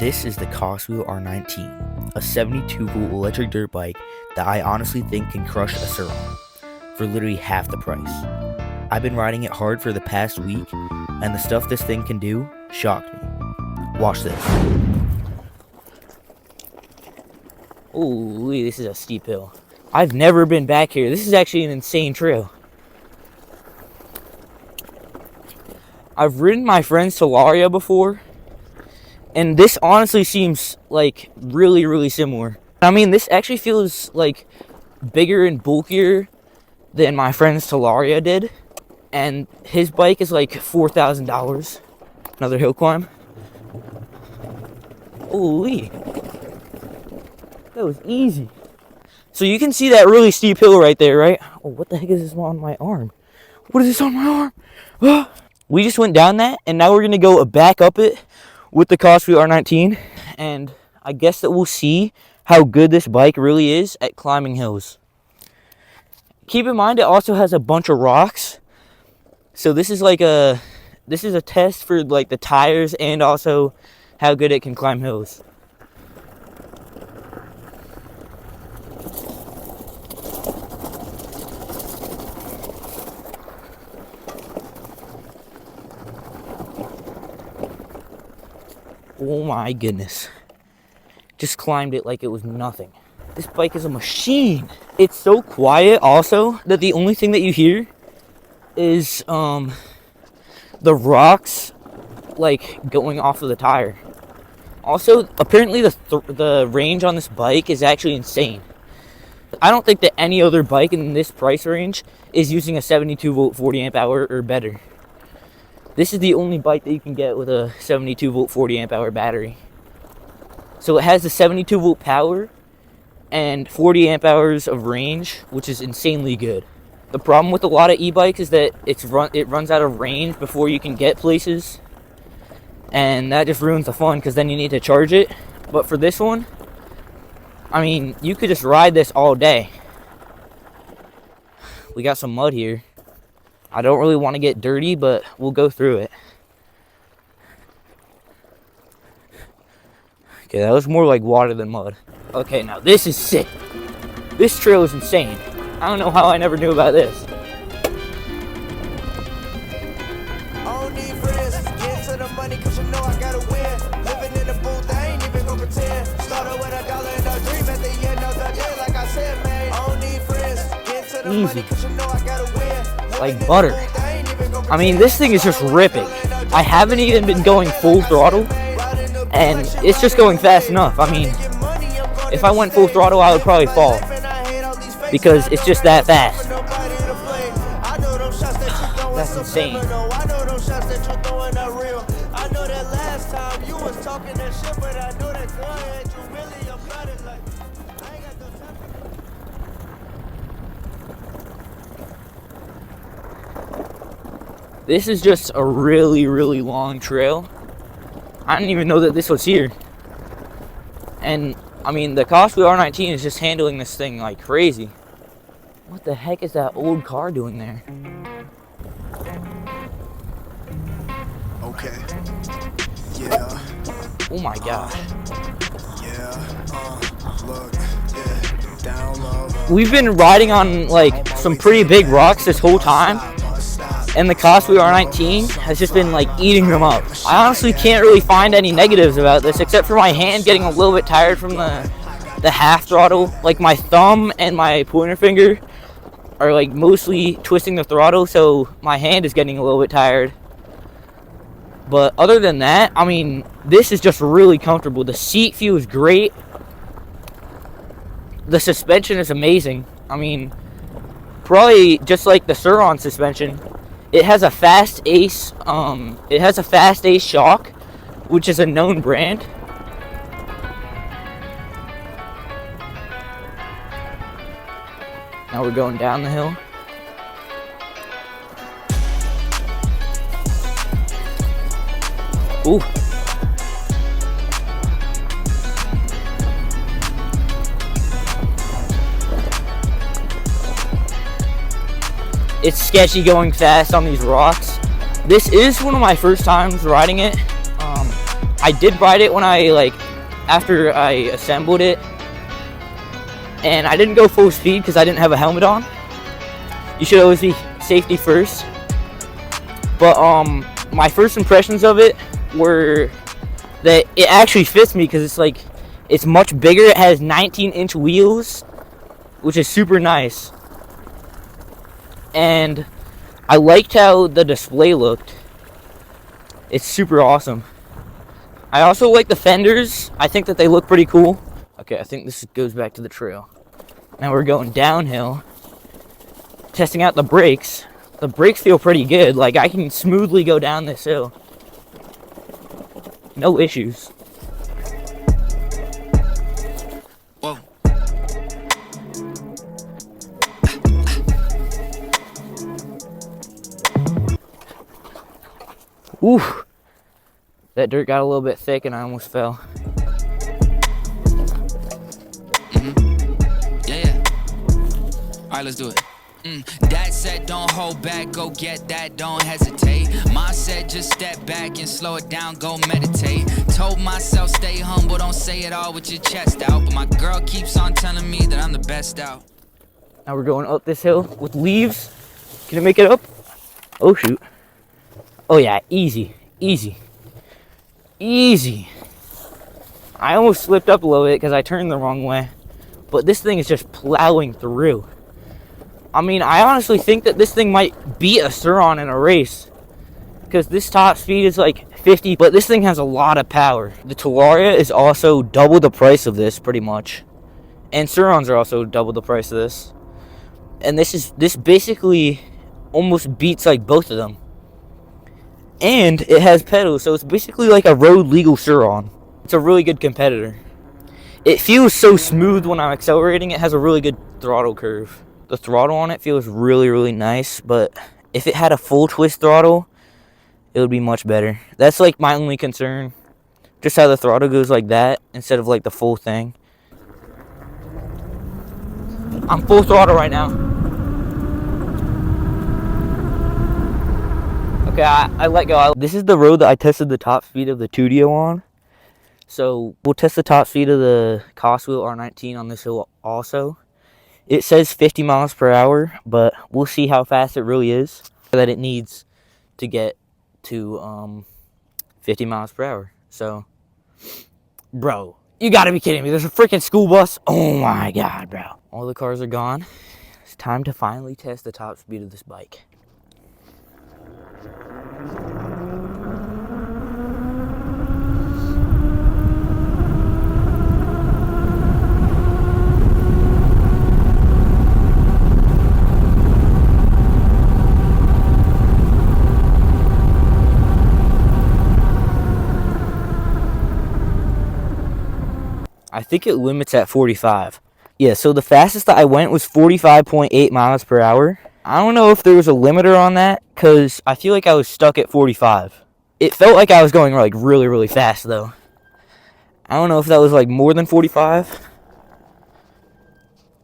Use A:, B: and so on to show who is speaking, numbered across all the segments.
A: This is the Coswheel R19, a 72-volt electric dirt bike that I honestly think can crush a Surron for literally half the price. I've been riding it hard for the past week, and the stuff this thing can do shocked me. Watch this. Holy, this is a steep hill. I've never been back here. This is actually an insane trail. I've ridden my friend's Solaria before, and this honestly seems like really similar. I mean, this actually feels like bigger and bulkier than my friend's Solaria did, and his bike is like $4,000. Another hill climb. Holy, that was easy. So you can see that really steep hill right there, right? Oh, what the heck is this on my arm? What is this on my arm? Ah. We just went down that, and now we're gonna go back up it with the Coswheel R19, and I guess that we'll see how good this bike really is at climbing hills. Keep in mind, it also has a bunch of rocks, so this is a test for like the tires and also how good it can climb hills. Oh my goodness. Just climbed it like it was nothing. This bike is a machine. It's so quiet also that the only thing that you hear is the rocks like going off of the tire. Also, apparently the range on this bike is actually insane. I don't think that any other bike in this price range is using a 72 volt 40 amp hour or better. This is the only bike that you can get with a 72 volt 40 amp hour battery. So it has the 72 volt power and 40 amp hours of range, which is insanely good. The problem with a lot of e-bikes is that it runs out of range before you can get places, and that just ruins the fun because then you need to charge it. But for this one, I mean, you could just ride this all day. We got some mud here. I don't really want to get dirty, but we'll go through it. Okay, that was more like water than mud. Okay, now this is sick. This trail is insane. I don't know how I never knew about this. I don't need friends. Get to the money cause you know I gotta win. Living in the booth, I ain't even gonna pretend. Started with $1 and a dream at the end of the day, like I said, man. I don't need friends. Get to the money cause you know I gotta win. Like butter. I mean, this thing is just ripping. I haven't even been going full throttle, and it's just going fast enough. I mean, if I went full throttle, I would probably fall because it's just that fast. That's insane. This is just a really long trail. I didn't even know that this was here. And I mean, the Coswheel R19 is just handling this thing like crazy. What the heck is that old car doing there?
B: Okay. Yeah.
A: Oh my gosh.
B: Yeah. Look. Yeah. Down low.
A: We've been riding on like some pretty big rocks this whole time, and the Coswheel R19 has just been like eating them up. I honestly can't really find any negatives about this except for my hand getting a little bit tired from the half throttle. Like my thumb and my pointer finger are like mostly twisting the throttle, so my hand is getting a little bit tired. But other than that, I mean, this is just really comfortable. The seat feels great. The suspension is amazing. I mean, probably just like the Surron suspension. It has a fast ace. It has a fast ace shock, which is a known brand. Now we're going down the hill. Ooh. It's sketchy going fast on these rocks. This is one of my first times riding it. I did ride it when after I assembled it, and I didn't go full speed because I didn't have a helmet on. You should always be safety first. But my first impressions of it were that it actually fits me because it's much bigger. It has 19-inch wheels, which is super nice. And I liked how the display looked. It's super awesome. I also like the fenders. I think that they look pretty cool. Okay, I think this goes back to the trail. Now we're going downhill, testing out the brakes. The brakes feel pretty good. Like, I can smoothly go down this hill. No issues.
C: Whoa.
A: Ooh. That dirt got a little bit thick and I almost fell.
C: Yeah. Alright, let's do it. Dad said don't hold back, go get that, don't hesitate. Mom said just step back and slow it down, go meditate. Told myself stay humble, don't say it all with your chest out. But my girl keeps on telling me that I'm the best out.
A: Now we're going up this hill with leaves. Can I make it up? Oh shoot. Oh yeah, easy. I almost slipped up a little bit because I turned the wrong way. But this thing is just plowing through. I mean, I honestly think that this thing might beat a Surron in a race. Because this top speed is like 50, but this thing has a lot of power. The Talaria is also double the price of this, pretty much. And Surrons are also double the price of this. And this basically almost beats like both of them. And it has pedals, so it's basically like a road legal Surron. It's a really good competitor. It feels so smooth when I'm accelerating. It has a really good throttle curve. The throttle on it feels really, really nice, but if it had a full twist throttle, it would be much better. That's like my only concern. Just how the throttle goes like that instead of like the full thing. I'm full throttle right now. Okay, I let go. This is the road that I tested the top speed of the Tudio on. So we'll test the top speed of the Coswheel R19 on this hill also. It says 50 miles per hour, but we'll see how fast it really is that it needs to get to 50 miles per hour. So, bro, you gotta be kidding me. There's a freaking school bus. Oh my god, bro. All the cars are gone. It's time to finally test the top speed of this bike. I think it limits at 45. Yeah, so the fastest that I went was 45.8 miles per hour. I don't know if there was a limiter on that, because I feel like I was stuck at 45. It felt like I was going like really, really fast though. I don't know if that was like more than 45.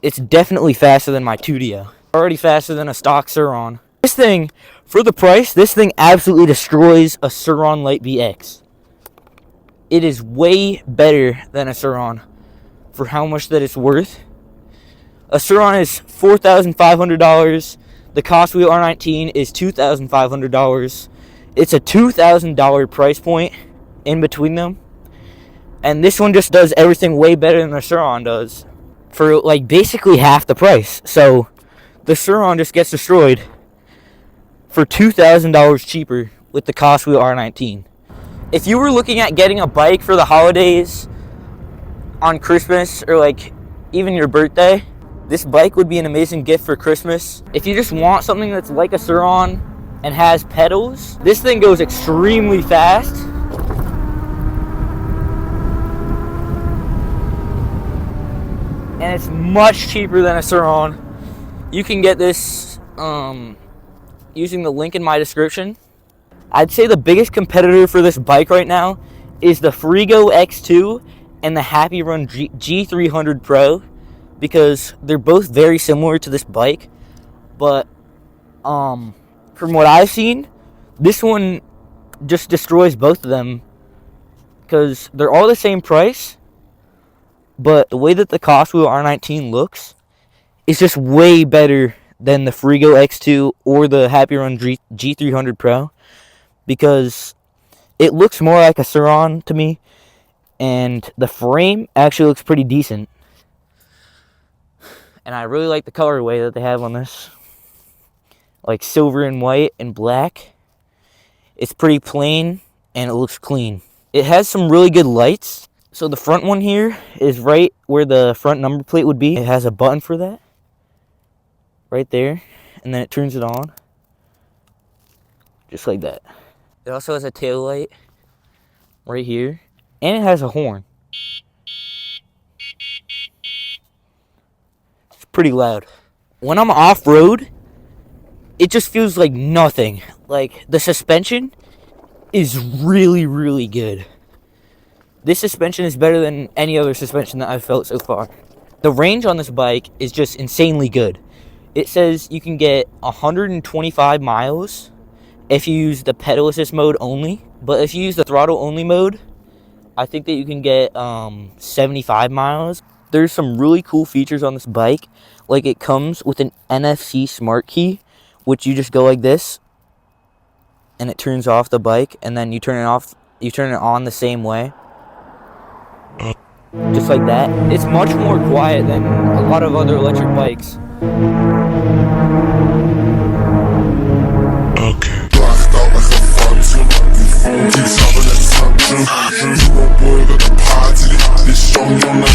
A: It's definitely faster than my Tudio. Already faster than a stock Surron. This thing, for the price, this thing absolutely destroys a Surron Light BX. It is way better than a Surron for how much that it's worth. A Surron is $4,500. The Coswheel R19 is $2,500. It's a $2,000 price point in between them. And this one just does everything way better than the Surron does for like basically half the price. So the Surron just gets destroyed for $2,000 cheaper with the Coswheel R19. If you were looking at getting a bike for the holidays, on Christmas, or like even your birthday, this bike would be an amazing gift for Christmas. If you just want something that's like a Surron and has pedals, this thing goes extremely fast. And it's much cheaper than a Surron. You can get this using the link in my description. I'd say the biggest competitor for this bike right now is the Frigo X2 and the Happy Run G300 Pro, because they're both very similar to this bike, but from what I've seen, this one just destroys both of them because they're all the same price, but the way that the Coswheel R19 looks is just way better than the Frigo X2 or the Happy Run G300 Pro, because it looks more like a Surron to me, and the frame actually looks pretty decent. And I really like the colorway that they have on this, like silver and white and black. It's pretty plain and it looks clean. It has some really good lights. So the front one here is right where the front number plate would be. It has a button for that right there, and then it turns it on just like that. It also has a tail light right here, and it has a horn. It's pretty loud. When I'm off-road, it just feels like nothing. Like, the suspension is really, really good. This suspension is better than any other suspension that I've felt so far. The range on this bike is just insanely good. It says you can get 125 miles if you use the pedal assist mode only. But if you use the throttle only mode, I think that you can get 75 miles. There's some really cool features on this bike. Like, it comes with an NFC smart key, which you just go like this, and it turns off the bike, and then you turn it off, you turn it on the same way. Just like that. It's much more quiet than a lot of other electric bikes.
D: Okay. Blacked out like a phantom. Keeps having attention. You a boy with a party. This strong on the